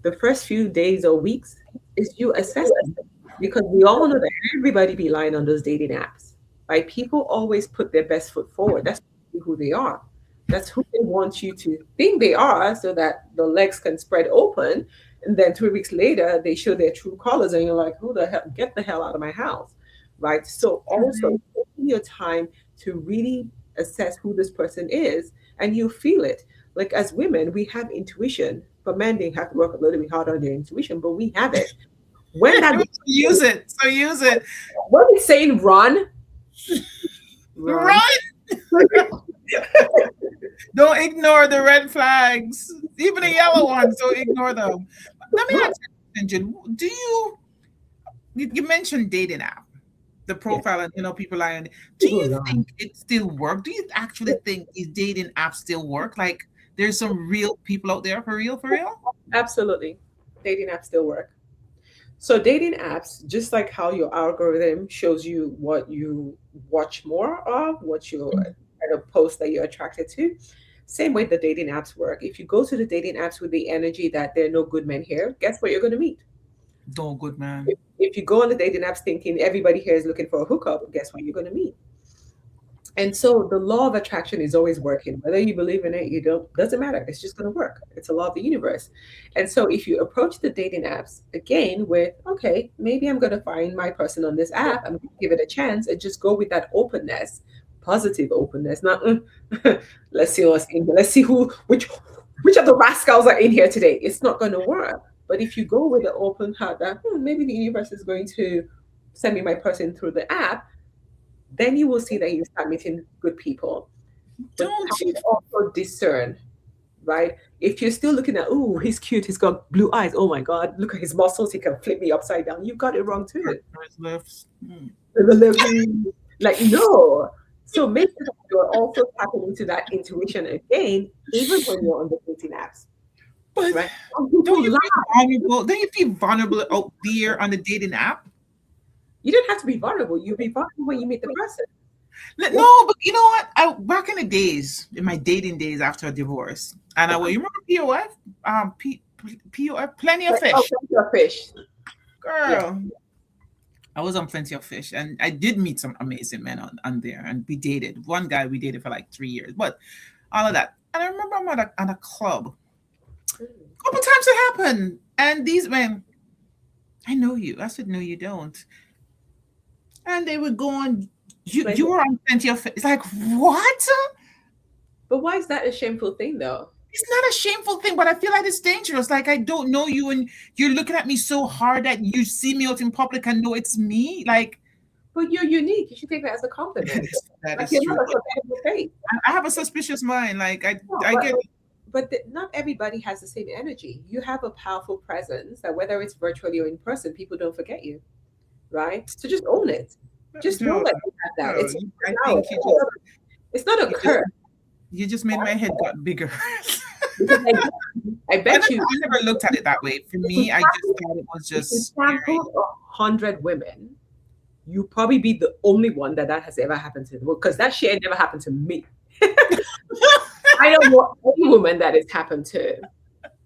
the first few days or weeks is you assessing because we all know that everybody be lying on those dating apps, right? People always put their best foot forward. That's who they are. That's who they want you to think they are so that the legs can spread open. And then 3 weeks later, they show their true colors, and you're like, who the hell? Get the hell out of my house, right? So, also taking your time to really assess who this person is, and you feel it. Like as women, we have intuition. For men, they have to work a little bit hard on their intuition, but we have it. When that Use it. So use it. when it's saying run, run. Right. Don't ignore the red flags, even the yellow ones. Don't ignore them. Let me ask you, Jen, do you you mentioned dating app, the Yeah. profile, and people are on. Do Oh, you Lord. think it still work? Do you actually think these dating apps still work? Like there's some real people out there for real, for real? Absolutely. Dating apps still work. So dating apps, just like how your algorithm shows you what you watch more of, what you kind of post that you're attracted to, same way the dating apps work. If you go to the dating apps with the energy that there are no good men here, guess what you're going to meet? No good man. If you go on the dating apps thinking everybody here is looking for a hookup, guess what you're going to meet? And so the law of attraction is always working. Whether you believe in it, you don't, doesn't matter. It's just going to work. It's a law of the universe. And so if you approach the dating apps again with, okay, maybe I'm going to find my person on this app, I'm going to give it a chance and just go with that openness, positive openness, not, let's see what's in here. Let's see which of the rascals are in here today. It's not going to work. But if you go with the open heart that maybe the universe is going to send me my person through the app, then you will see that you start meeting good people. But you Don't have you? to also discern, right? If you're still looking at, oh, he's cute, he's got blue eyes, oh my God, look at his muscles, he can flip me upside down. You've got it wrong too. First lifts. Hmm. Like, no. So make sure that you're also tapping into that intuition again, even when you're on the dating apps, But right? Some don't people you feel lie. vulnerable? Don't you feel vulnerable out there on the dating app? You don't have to be vulnerable. You'll be vulnerable when you meet the person. What? No, but you know what? I back in the days, in my dating days after a divorce, and I will. You remember POF? POF, Plenty of Like, oh, Fish, that's your fish. Yeah. girl. I was on Plenty of Fish, and I did meet some amazing men on there, and we dated. One guy we dated for like 3 years, but all of that. And I remember I'm at a club. Mm. A couple times it happened, and these men, I know you. I said, no, you don't. And they would go on. You Like, were on Plenty of Fish. It's like what? but why is that a shameful thing though? It's not a shameful thing, but I feel like it's dangerous. Like I don't know you, and you're looking at me so hard that you see me out in public and know it's me. Like But you're unique. You should take that as a compliment. that Like is you're true. not a forgettable face. I have a suspicious mind. Like No, I get. not everybody has the same energy. You have a powerful presence that whether it's virtually or in person, people don't forget you, right? So just own it. Just know Joe, that you have that. Joe, It's I now. think It's not a you just curse. you just made my head got bigger. Because I bet you I never looked at it that way. For if you me, I just thought it was if you just scary. sampled 100 women, you probably be the only one that has ever happened to. Because that shit never happened to me. I don't know any woman that it's happened to,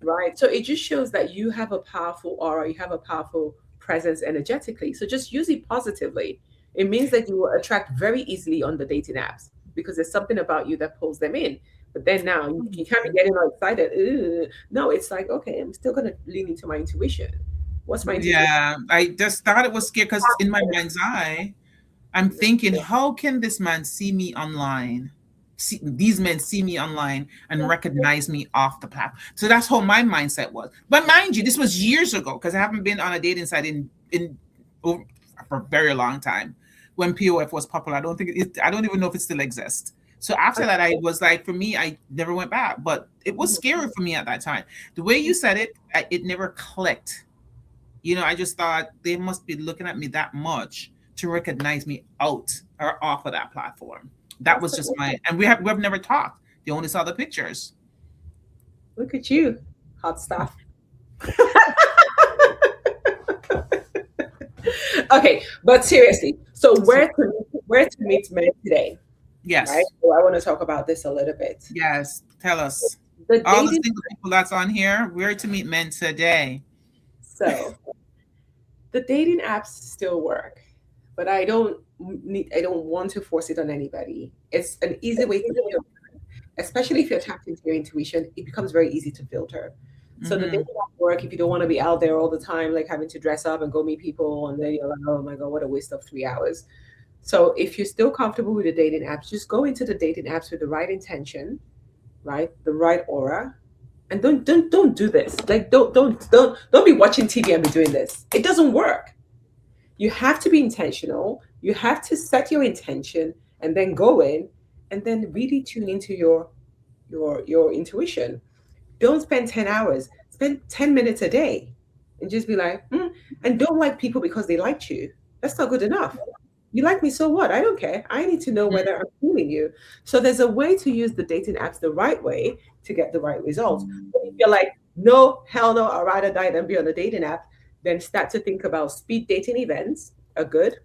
right? So it just shows that you have a powerful aura, you have a powerful presence energetically. So just use it positively. It means that you will attract very easily on the dating apps because there's something about you that pulls them in. But then now you can't be getting all excited. "Ugh." No, it's like, okay, I'm still going to lean into my intuition. What's my intuition? Yeah, I just thought it was scary because in my mind's eye, I'm thinking, how can this man see me online? See, these men see me online and recognize me off the platform. So that's how my mindset was. But mind you, this was years ago because I haven't been on a dating site in over, for a very long time. When POF was popular, I don't even know if it still exists. So after that, I was like, for me, I never went back. But it was scary for me at that time. The way you said it, it never clicked. I just thought they must be looking at me that much to recognize me out or off of that platform. That That's was the just we've never talked. They only saw the pictures. look at you, hot stuff. Okay, but seriously, so So where to meet men today, right? yes, So I want to talk about this a little bit. yes. Tell us. The All the dating single people that's on here, where to meet men today. so the dating apps still work, but I don't want to force it on anybody. It's an easy way to filter, especially if you're tapped into your intuition, it becomes very easy to filter. So the dating Hmm. app work if you don't want to be out there all the time, like having to dress up and go meet people, and then you're like, oh my God, what a waste of 3 hours. So if you're still comfortable with the dating apps, just go into the dating apps with the right intention, right? The right aura. And don't do this. Like don't be watching TV and be doing this. It doesn't work. You have to be intentional. You have to set your intention and then go in and then really tune into your intuition. Don't spend 10 hours. Spend 10 minutes a day and just be like, And don't like people because they liked you. That's not good enough. You like me, so what? I don't care. I need to know Mm. whether I'm feeling you. So there's a way to use the dating apps the right way to get the right results. But if you're like, no, hell no, I'd rather die than be on a dating app, then start to think about speed dating events are good.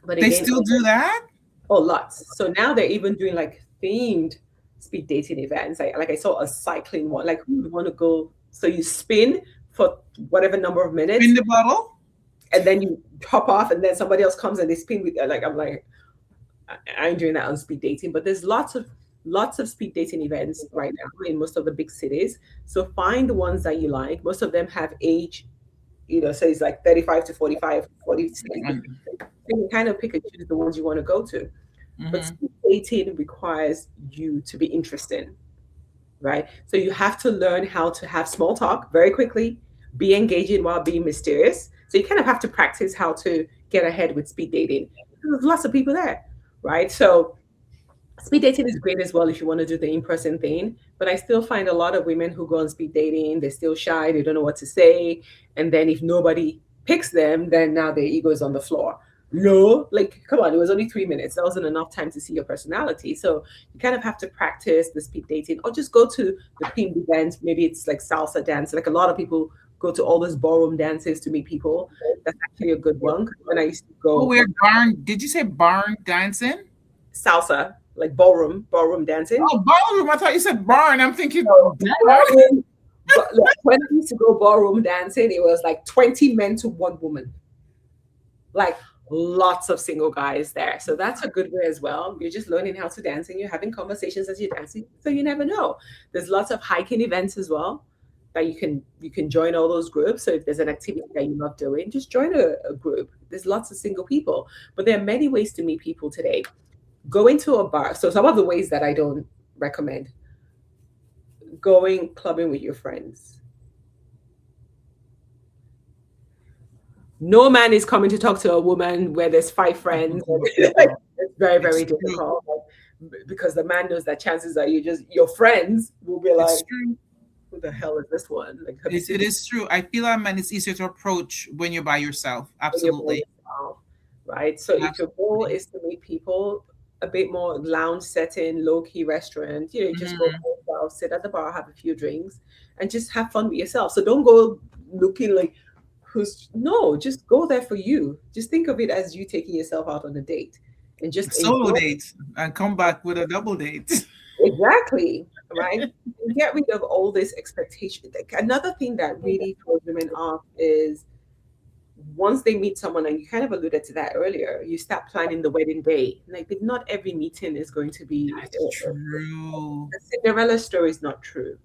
But They again, still do that? oh, lots. So now they're even doing like themed speed dating events. Like I saw a cycling one. Like, who would want to go? So you spin for whatever number of In minutes, the bottle? and then you hop off, and then somebody else comes and they spin with. Like, I'm like, I ain't doing that on speed dating. But there's lots of speed dating events right now in most of the big cities. So find the ones that you like. Most of them have age, so it's like 35 to 45, 46. You can kind of pick and choose the ones you want to go to. But Mm-hmm. speed dating requires you to be interested, right? So you have to learn how to have small talk very quickly, be engaging while being mysterious. So you kind of have to practice how to get ahead with speed dating. There's lots of people there, right? So speed dating is great as well if you want to do the in-person thing, but I still find a lot of women who go on speed dating, they're still shy, they don't know what to say, and then if nobody picks them, then now their ego is on the floor. No, like, come on, it was only 3 minutes, that wasn't enough time to see your personality. So you kind of have to practice the speed dating, or just go to the themed events. Maybe it's like salsa dance. Like, a lot of people go to all those ballroom dances to meet people. That's actually a good one. 'Cause when I used to Oh, go we're barn. Did you say barn dancing? salsa, like ballroom dancing. Oh, ballroom. I thought you said barn. I'm thinking So barn. ballroom, but like, when I used to go ballroom dancing, it was like 20 men to one woman, like lots of single guys there. So that's a good way as well. You're just learning how to dance and you're having conversations as you're dancing. So you never know. There's lots of hiking events as well that you can join all those groups. So if there's an activity that you're not doing, just join a group. There's lots of single people, but there are many ways to meet people today. Going to a bar. So some of the ways that I don't recommend: going clubbing with your friends. No man is coming to talk to a woman where there's five friends. It's very, It's very true. difficult, because the man knows that chances are your friends will be It's like, true. who the hell is this one? Like, have you It seen this is true. I feel like, man, it's easier to approach when you're by yourself. when you're by Absolutely. yourself, right? So if your goal Absolutely. is to meet people, a bit more lounge setting, low key restaurant, you just go Hmm. by yourself, sit at the bar, have a few drinks, and just have fun with yourself. So don't go looking like who's no, just go there for you. Just think of it as you taking yourself out on a date and just Solo enjoy. date and come back with a double date. Exactly, right? And get rid of all this expectation. Like, another thing that really throws women off is once they meet someone, and you kind of alluded to that earlier, you start planning the wedding day. Like, not every meeting is going to be That's true. the Cinderella story is not true.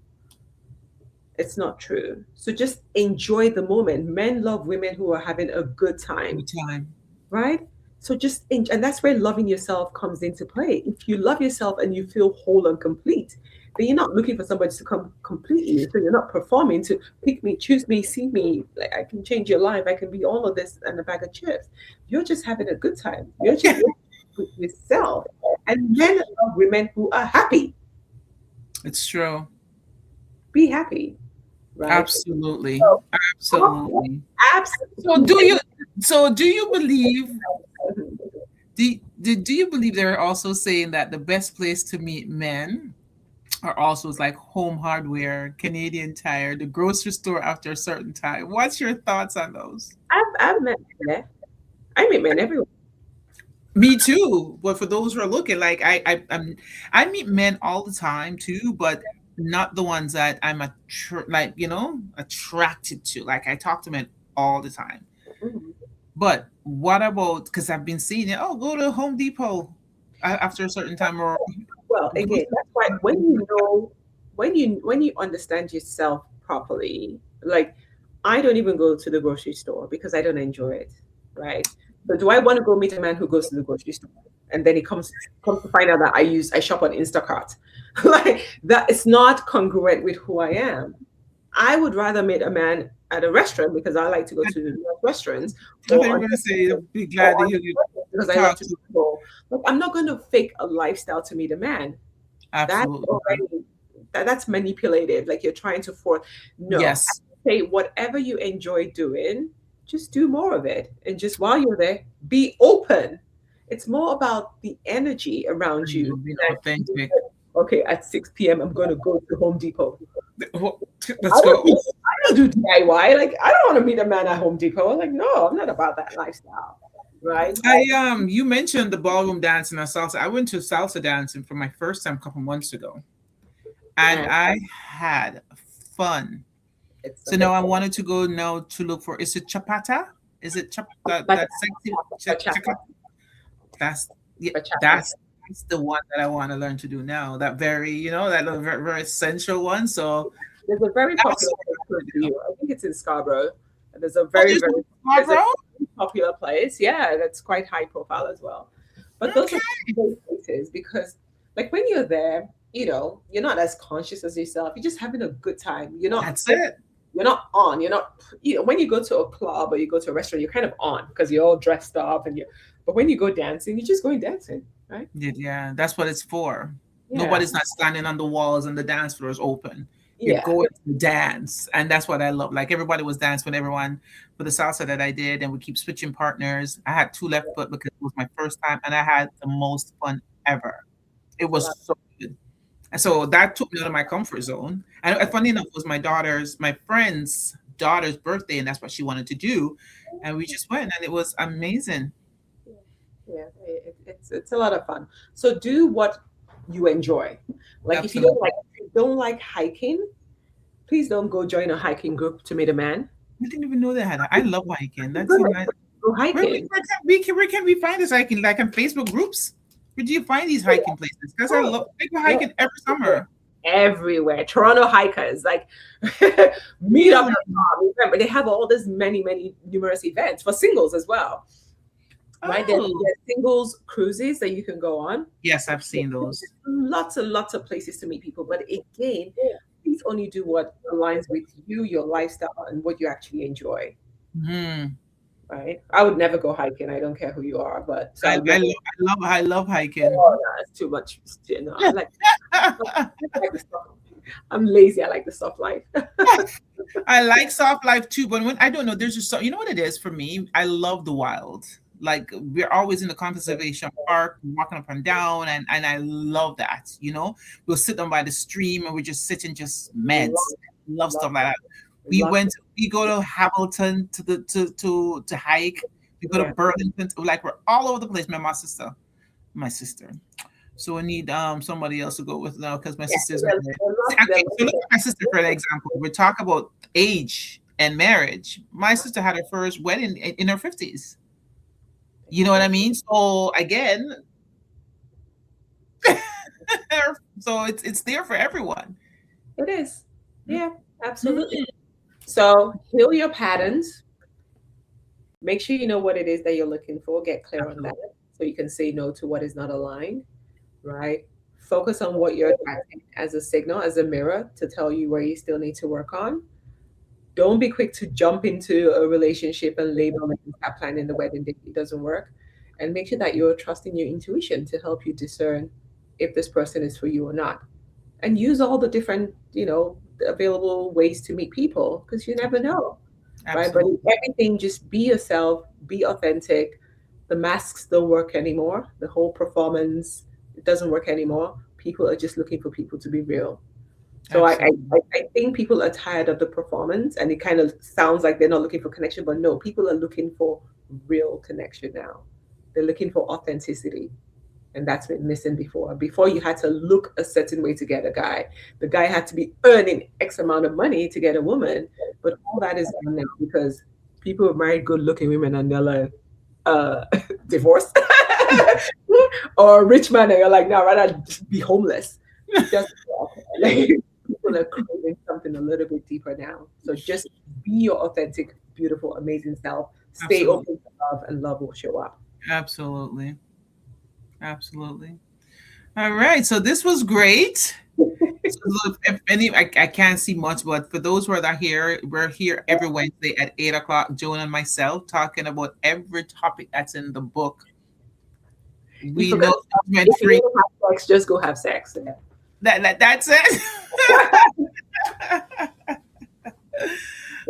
It's not true. So just enjoy the moment. Men love women who are having a good time, Good time. right? So just and that's where loving yourself comes into play. If you love yourself and you feel whole and complete, then you're not looking for somebody to come complete you. So you're not performing to pick me, choose me, see me. Like, I can change your life. I can be all of this and a bag of chips. You're just having a good time. You're just with yourself. And men love women who are happy. It's true. Be happy, right? Absolutely. So, Absolutely. So do absolutely. you do you believe do you believe they're also saying that the best place to meet men are also is like home hardware, Canadian Tire, the grocery store after a certain time? What's your thoughts on those? I've met men there. I meet men everywhere. Me too. But for those who are looking, like I meet men all the time too, but not the ones that I'm like attracted to. Like I talk to men all the time. Mhm. But what about because I've been seeing it? Oh, go to Home Depot after a certain time, or Well, go again, that's why when you know, when you understand yourself properly, like, I don't even go to the grocery store because I don't enjoy it, right? So do I want to go meet a man who goes to the grocery store and then he comes to find out that I shop on Instacart? Like, that is not congruent with who I am. I would rather meet a man at a restaurant because I like to go to restaurants, I thought you or were on going to say Facebook, you'll be or glad to on hear you because I love talk to to. travel. Like, I'm not going to fake a lifestyle to meet a man. That's Absolutely. already that's manipulative. Like, you're trying to force. No, I Yes. say whatever you enjoy doing, just do more of it. And just while you're there, be open. It's more about the energy around you. Being That, authentic. okay, at 6 p.m., I'm going to go to Home Depot. Well, I let's don't go. do, I don't do DIY. Like, I don't want to meet a man at Home Depot. Like, no, I'm not about that lifestyle. Right? You mentioned the ballroom dancing and salsa. I went to salsa dancing for my first time a couple months ago, and And I had fun. it's So now I wanted to go now to look for, is it chapata? Is it bachata, that sexy bachata, that's yeah, bachata. that's the one that I want to learn to do now. That very, that little very, very essential one. So There's a very that was popular so place close to good. you. I think it's in Scarborough. And there's a Oh, very, there's very one there's a tomorrow. very popular place. Yeah, that's quite high profile as well. But those Okay, are great places because, like, when you're there, you're not as conscious as yourself. You're just having a good time. that's it. You're not on. You're not. When you go to a club or you go to a restaurant, you're kind of on because you're all dressed up and you. But when you go dancing, you're just going dancing, right? Yeah, that's what it's for. Yeah, Nobody's not standing on the walls and the dance floor is open. You're yeah, going to dance, and that's what I love. Like everybody was dancing with everyone for the salsa that I did, and we keep switching partners. I had two left foot because it was my first time, and I had the most fun ever. It was so good. And so that took me out of my comfort zone. And funny enough, it was my friend's daughter's birthday, and that's what she wanted to do. And we just went, and it was amazing. yeah, yeah. It's a lot of fun. So do what you enjoy. Like Absolutely. if you don't like hiking, please don't go join a hiking group to meet a man. I didn't even know they had that. I love hiking. That's so Good. nice. Go Where, hiking. where can we find this hiking? Like on Facebook groups? Where do you find these hiking places? Because Oh, I go yeah. hiking every summer. Everywhere. Toronto hikers, like meet up. Really? Remember, they have all this many numerous events for singles as well, right? Oh, There's singles cruises that you can go on. yes, I've seen those. Lots and lots of places to meet people. But again, please only do what aligns with you, your lifestyle, and what you actually enjoy. Hmm. Right? I would never go hiking. I don't care who you are, but so I would never. I love hiking. Oh, no, it's too much. I like the soft. I'm lazy. I like the soft life. I like soft life too, but when I don't know, there's just so you know what it is for me. I love the wild. Like we're always in the conservation park, walking up and down, and I love that. We'll sit down by the stream and we're just sitting, just meds. Love, Love love, stuff like that. love. We go to Hamilton to hike. We go to Yeah. Burlington. Like we're all over the place. My sister. So we need somebody else to go with now because my Yeah. sister's There, married. there are lots, there Okay, are so lots look at my sister for an example. We talk about age and marriage. My sister had her first wedding in her 50s. You know what I mean? So again, so it's there for everyone. It is. Yeah, absolutely. Mhm. So heal your patterns. Make sure you know what it is that you're looking for. Get clear on that Absolutely. so you can say no to what is not aligned, right? Focus on what you're attracting as a signal, as a mirror to tell you where you still need to work on. Don't be quick to jump into a relationship and label it and start planning the wedding date. It doesn't work. And make sure that you're trusting your intuition to help you discern if this person is for you or not. And use all the different, available ways to meet people because you never know, right? But in Absolutely. everything, just be yourself, be authentic. The masks don't work anymore. The whole performance, it doesn't work anymore. People are just looking for people to be real. So Absolutely. I think people are tired of the performance and it kind of sounds like they're not looking for connection, but no, people are looking for real connection now. They're looking for authenticity. And that's been missing before. Before you had to look a certain way to get a guy. The guy had to be earning X amount of money to get a woman. But all that is gone now because people marry good looking women and they're like, uh, divorced. Or rich man and you're like, no, rather just be homeless. It doesn't work. Like, people are craving something a little bit deeper now. So just be your authentic, beautiful, amazing self. Stay Absolutely. open to love and love will show up. Absolutely. Absolutely. All right. So this was great. So look, if any, I can't see much, but for those who are not here, we're here every Wednesday at 8 o'clock. Joan and myself talking about every topic that's in the book. You We forgot know judgment if you free. want to have sex, just go have sex. That's it.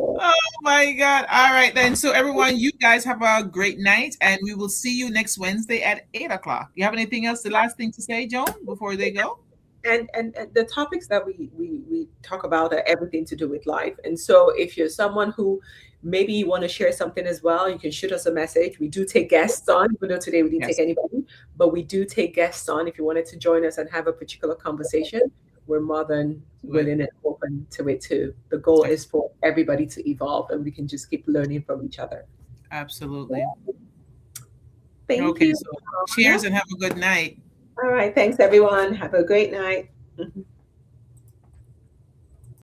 Oh my God. All right, then. So, everyone, you guys have a great night, and we will see you next Wednesday at 8 o'clock. You have anything else, the last thing to say, Joan, before they go? And the topics that we talk about are everything to do with life. And so if you're someone who maybe you want to share something as well, you can shoot us a message. We do take guests on, even though today we didn't take Yes. anybody, but we do take guests on. If you wanted to join us and have a particular conversation, we're more than Do it. willing and open to it too. The goal is Excellent. for everybody to evolve and we can just keep learning from each other. Absolutely. Thank Okay, you. so cheers and have a good night. All right. Thanks, everyone. Have a great night.